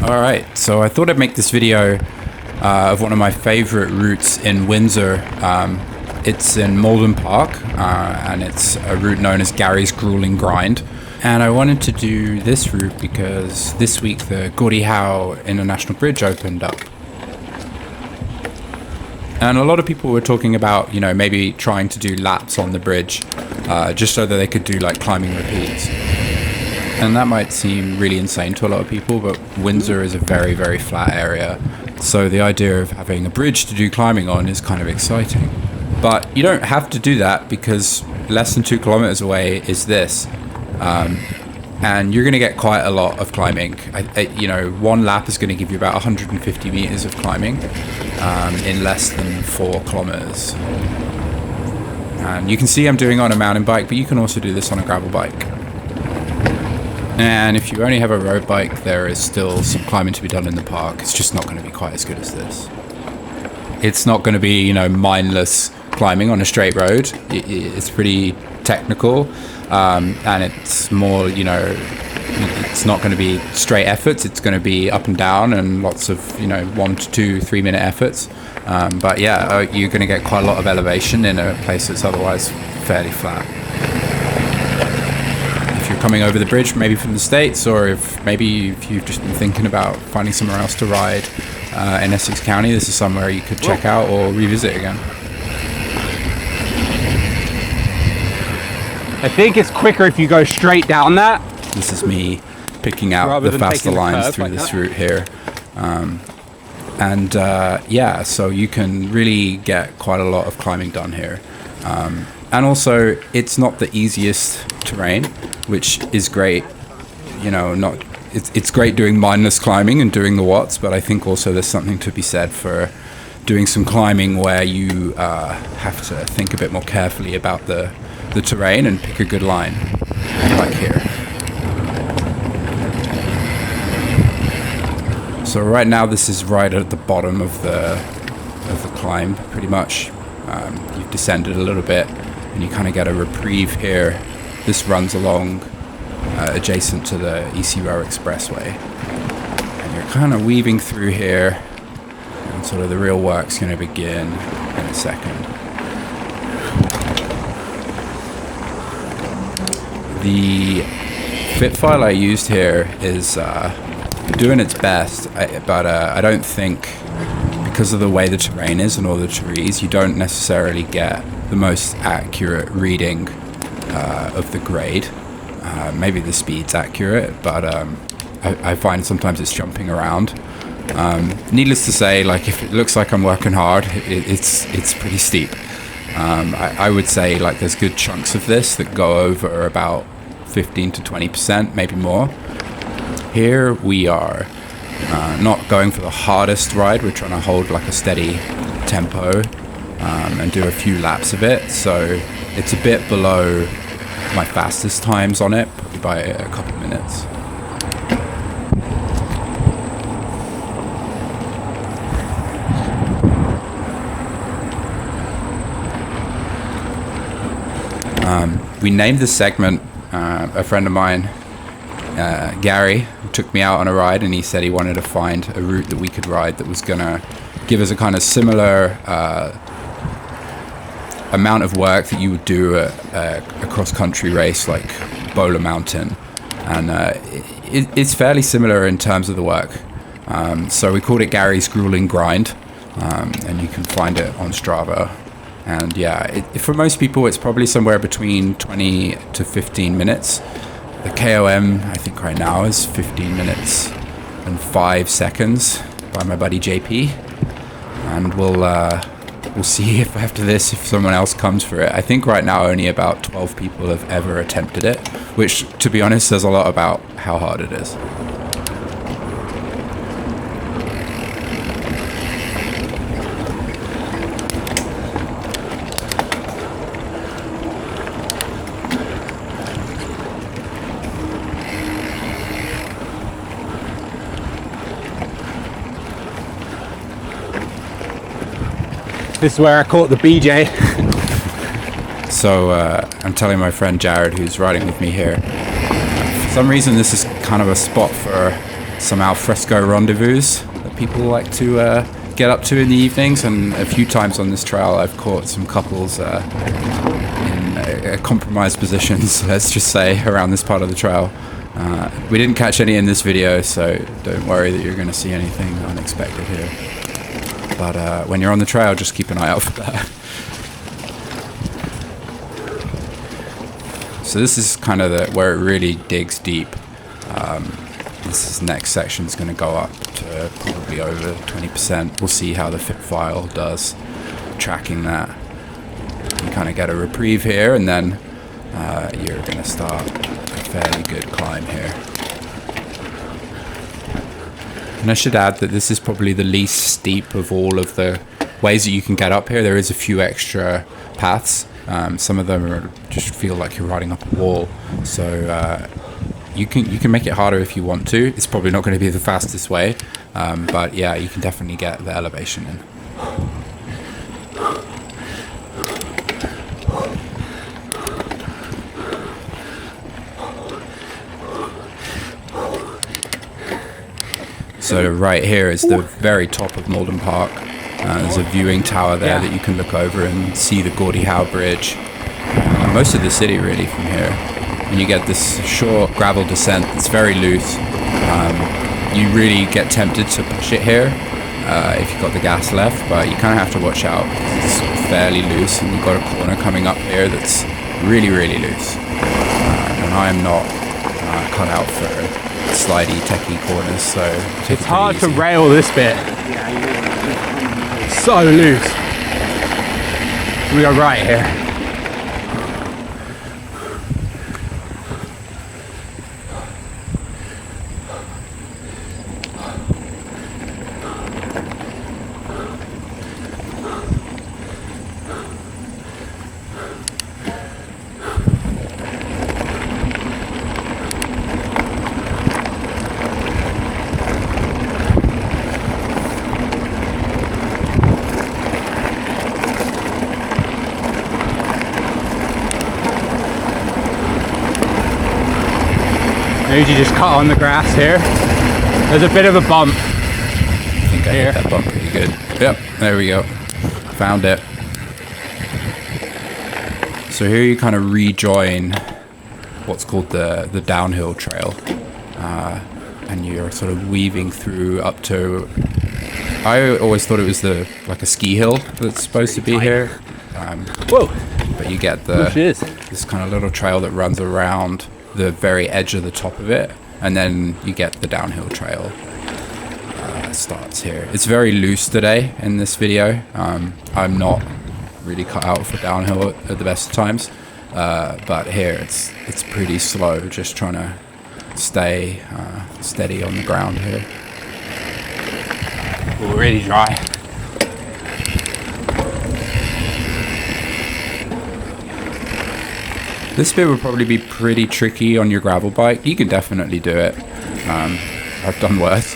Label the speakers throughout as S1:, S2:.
S1: Alright, so I thought I'd make this video of one of my favorite routes in Windsor. It's in Malden Park, and it's a route known as Gary's Grueling Grind. And I wanted to do this route because this week the Gordie Howe International Bridge opened up. And a lot of people were talking about, you know, maybe trying to do laps on the bridge, just so that they could do like climbing repeats. And that might seem really insane to a lot of people, but Windsor is a very, very flat area. So the idea of having a bridge to do climbing on is kind of exciting. But you don't have to do that because less than 2 kilometers away is this. And you're going to get quite a lot of climbing. One lap is going to give you about 150 meters of climbing in less than 4 kilometers. And you can see I'm doing on a mountain bike, but you can also do this on a gravel bike. And if you only have a road bike, there is still some climbing to be done in the park. It's just not going to be quite as good as this. It's not going to be, mindless climbing on a straight road. It's pretty technical, and it's more, it's not going to be straight efforts. It's going to be up and down and lots of, 1 to 2, 3 minute efforts. But yeah, you're going to get quite a lot of elevation in a place that's otherwise fairly flat. If you're coming over the bridge, maybe from the States, or if you've just been thinking about finding somewhere else to ride in Essex County, this is somewhere you could check out or revisit again.
S2: I think it's quicker if you go straight down that.
S1: This is me picking out the faster lines through this route here. So you can really get quite a lot of climbing done here. And also, it's not the easiest terrain, which is great. It's great doing mindless climbing and doing the watts, but I think also there's something to be said for doing some climbing where you have to think a bit more carefully about the terrain and pick a good line, like here. So right now this is right at the bottom of the climb, pretty much. You've descended a little bit and you kind of get a reprieve here. This runs along adjacent to the EC Row Expressway, and you're kind of weaving through here, and sort of the real work's going to begin in a second. The fit file I used here is doing its best, but I don't think, because of the way the terrain is and all the trees, you don't necessarily get the most accurate reading of the grade. Maybe the speed's accurate, but I find sometimes it's jumping around. Needless to say, like, if it looks like I'm working hard, it's pretty steep. I would say like there's good chunks of this that go over about 15 to 20%, maybe more. Here we are not going for the hardest ride. We're trying to hold like a steady tempo and do a few laps of it. So it's a bit below my fastest times on it, probably by a couple of minutes. We named this segment, a friend of mine, Gary, took me out on a ride, and he said he wanted to find a route that we could ride that was going to give us a kind of similar amount of work that you would do at a cross-country race like Bowler Mountain. And it's fairly similar in terms of the work. So we called it Gary's Grueling Grind, and you can find it on Strava. And yeah, for most people, it's probably somewhere between 20 to 15 minutes. The KOM, I think right now, is 15 minutes and 5 seconds by my buddy JP. And we'll see if after this, if someone else comes for it. I think right now only about 12 people have ever attempted it, which, to be honest, says a lot about how hard it is.
S2: This is where I caught the BJ.
S1: So I'm telling my friend Jared, who's riding with me here, for some reason this is kind of a spot for some al fresco rendezvous that people like to get up to in the evenings. And a few times on this trail, I've caught some couples in compromised positions, let's just say, around this part of the trail. We didn't catch any in this video, so don't worry that you're going to see anything unexpected here. But when you're on the trail, just keep an eye out for that. So this is kind of where it really digs deep. This next section is going to go up to probably over 20%. We'll see how the fit file does tracking that. You kind of get a reprieve here, and then you're going to start a fairly good climb here. And I should add that this is probably the least steep of all of the ways that you can get up here. There is a few extra paths. Some of them just feel like you're riding up a wall. So you can make it harder if you want to. It's probably not going to be the fastest way, but yeah, you can definitely get the elevation in. So right here is the very top of Malden Park. There's a viewing tower there that you can look over and see the Gordie Howe Bridge. Most of the city really from here. And you get this short gravel descent that's very loose. You really get tempted to push it here if you've got the gas left, but you kind of have to watch out because it's fairly loose, and you've got a corner coming up here that's really, really loose. And I am not cut out for slidey, techie corners, so
S2: it's hard to rail this bit. So loose. We go right here. You just cut on the grass here. There's a bit of a bump.
S1: I think I hit that bump pretty good. Yep, there we go. Found it. So here you kind of rejoin what's called the downhill trail. And you're sort of weaving through up to... I always thought it was like a ski hill that's supposed to be here.
S2: Whoa!
S1: But you get this kind of little trail that runs around the very edge of the top of it, and then you get the downhill trail starts here. It's very loose today in this video. I'm not really cut out for downhill at the best of times, but here it's pretty slow, just trying to stay steady on the ground here.
S2: Really dry.
S1: This bit would probably be pretty tricky on your gravel bike. You can definitely do it. I've done worse.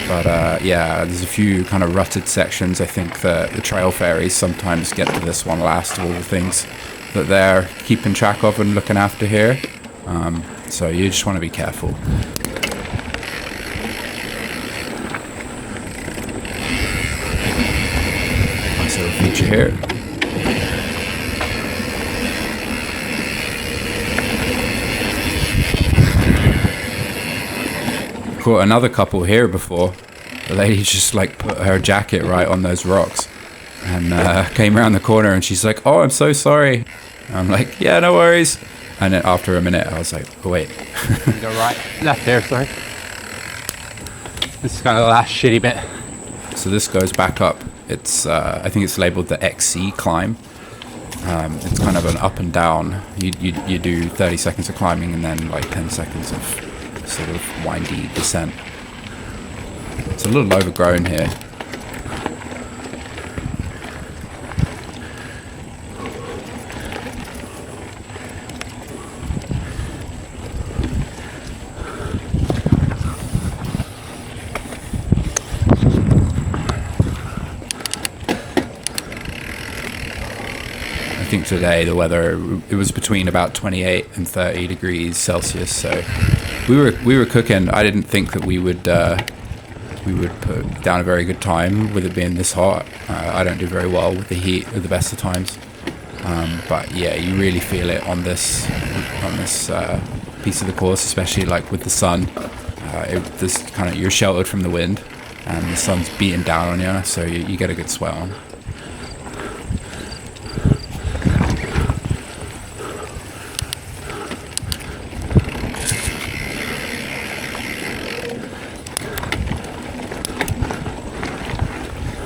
S1: But yeah, there's a few kind of rutted sections. I think that the trail fairies sometimes get to this one last of all the things that they're keeping track of and looking after here. So you just want to be careful. Nice little feature here. Caught another couple here before. The lady just like put her jacket right on those rocks and came around the corner, and she's like, "Oh, I'm so sorry." I'm like, "Yeah, no worries." And then after a minute I was like, "Oh wait."
S2: Go right, left there, sorry. This is kind of the last shitty bit.
S1: So this goes back up. It's I think it's labeled the XC climb. It's kind of an up and down. You do 30 seconds of climbing and then like 10 seconds of sort of windy descent. It's a little overgrown here. I think today the weather, it was between about 28 and 30 degrees Celsius, so we were cooking. I didn't think that we would put down a very good time with it being this hot. I don't do very well with the heat at the best of times. But yeah, you really feel it on this piece of the course, especially like with the sun. You're sheltered from the wind, and the sun's beating down on you, so you get a good sweat on.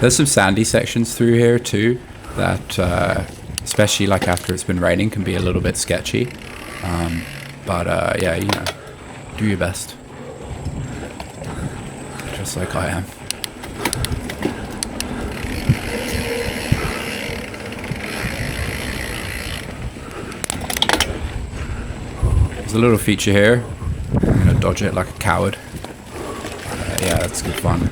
S1: There's some sandy sections through here too that, especially like after it's been raining, can be a little bit sketchy. But yeah, you know, do your best. Just like I am. There's a little feature here. I'm gonna dodge it like a coward. Yeah, that's good fun.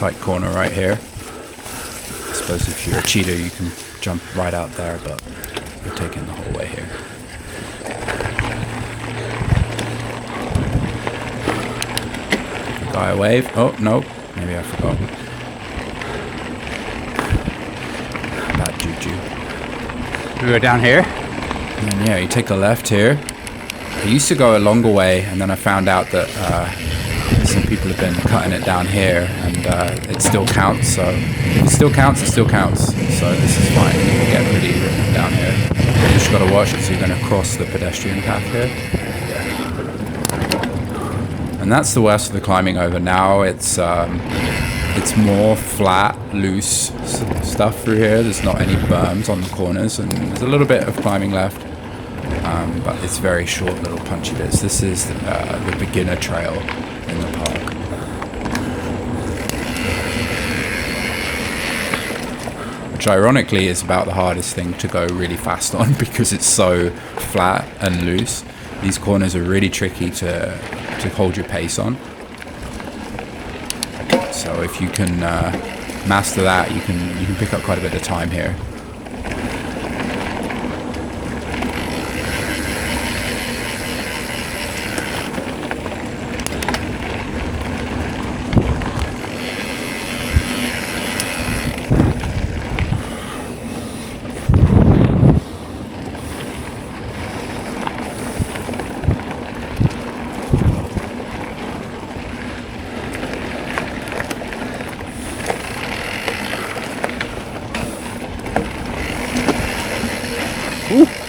S1: Tight corner right here. I suppose if you're a cheater you can jump right out there, but we're taking the whole way here. Guy a wave. Oh no, maybe I forgot. Bad juju.
S2: We go down here.
S1: And then, yeah, you take a left here. I used to go a longer way, and then I found out that some people have been cutting it down here, and it still counts. So if it still counts, it still counts. So this is fine. You can get pretty down here. You just got to watch it, so you're going to cross the pedestrian path here. Yeah. And that's the worst of the climbing over. Now it's more flat, loose stuff through here. There's not any berms on the corners, and there's a little bit of climbing left. But it's very short little punchy bits. This is the beginner trail in the park. Which ironically is about the hardest thing to go really fast on because it's so flat and loose. These corners are really tricky to hold your pace on. So if you can master that, you can pick up quite a bit of time here.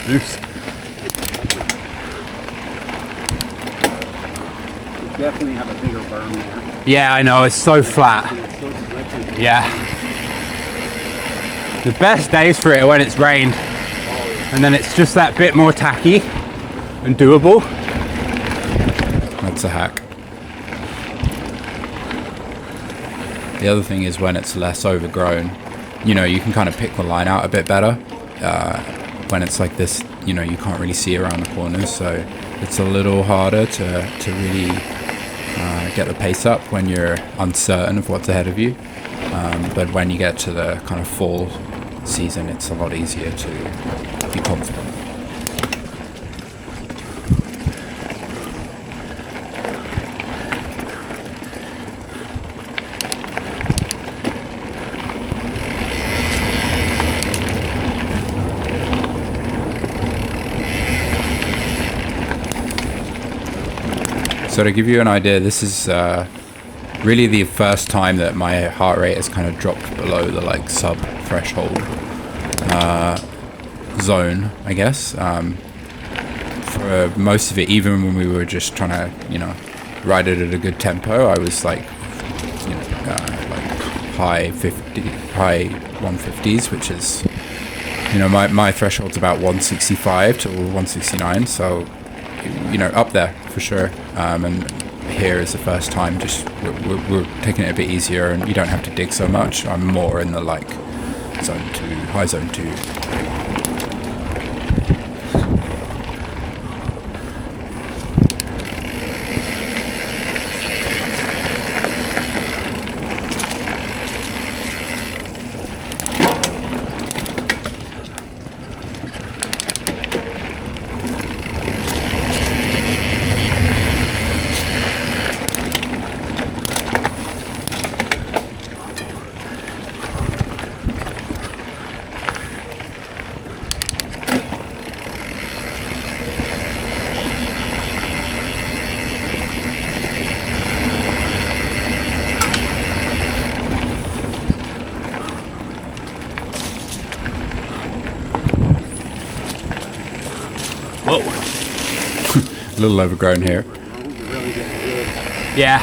S2: Loose.
S3: Definitely have a bigger berm there.
S2: Yeah, I know, it's so flat. Yeah. The best days for it are when it's rained. And then it's just that bit more tacky and doable.
S1: That's a hack. The other thing is when it's less overgrown, you know, you can kind of pick the line out a bit better. When it's like this, you know, you can't really see around the corners, so it's a little harder to really get the pace up when you're uncertain of what's ahead of you. But when you get to the kind of fall season, it's a lot easier to be confident. So to give you an idea, this is really the first time that my heart rate has kind of dropped below the like sub threshold zone, I guess. For most of it, even when we were just trying to, you know, ride it at a good tempo, I was like, you know, like high 150s, which is, you know, my threshold's about 165 to 169, so, you know, up there for sure. And here is the first time just we're taking it a bit easier, and you don't have to dig so much. I'm more in the like zone 2, high zone 2.
S2: Whoa.
S1: A little overgrown here.
S2: Yeah.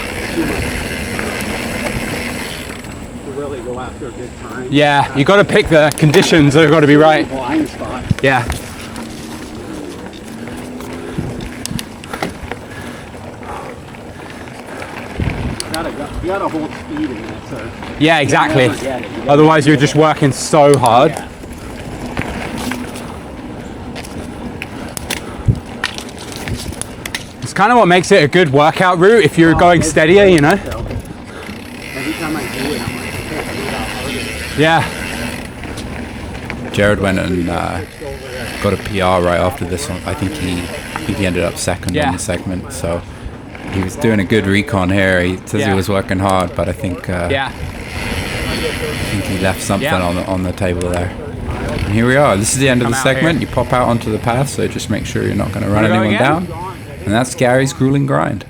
S3: To really go after a good time.
S2: Yeah, you got to pick the conditions that have got to be right.
S3: Blind spot.
S2: Yeah.
S3: You gotta hold speed in it. So
S2: Yeah, exactly.
S3: never get it. You gotta-
S2: Otherwise, you're just working so hard.
S3: Yeah.
S2: It's kind of what makes it a good workout route if you're going steadier, you know?
S3: So, every time I do it, I'm like, okay, I need how hard it is.
S2: Yeah.
S1: Jared went and got a PR right after this one. I think he ended up second
S2: Yeah.
S1: on the segment, so he was doing a good recon here. He says
S2: Yeah.
S1: he was working hard, but I think
S2: Yeah.
S1: he left something
S2: Yeah.
S1: on the table there. And here we are. This is the end of
S2: Come
S1: the
S2: out
S1: segment.
S2: here.
S1: You pop out onto the path, so just make sure you're not going to run
S2: Wanna go
S1: anyone
S2: again?
S1: down. And that's Gary's grueling grind.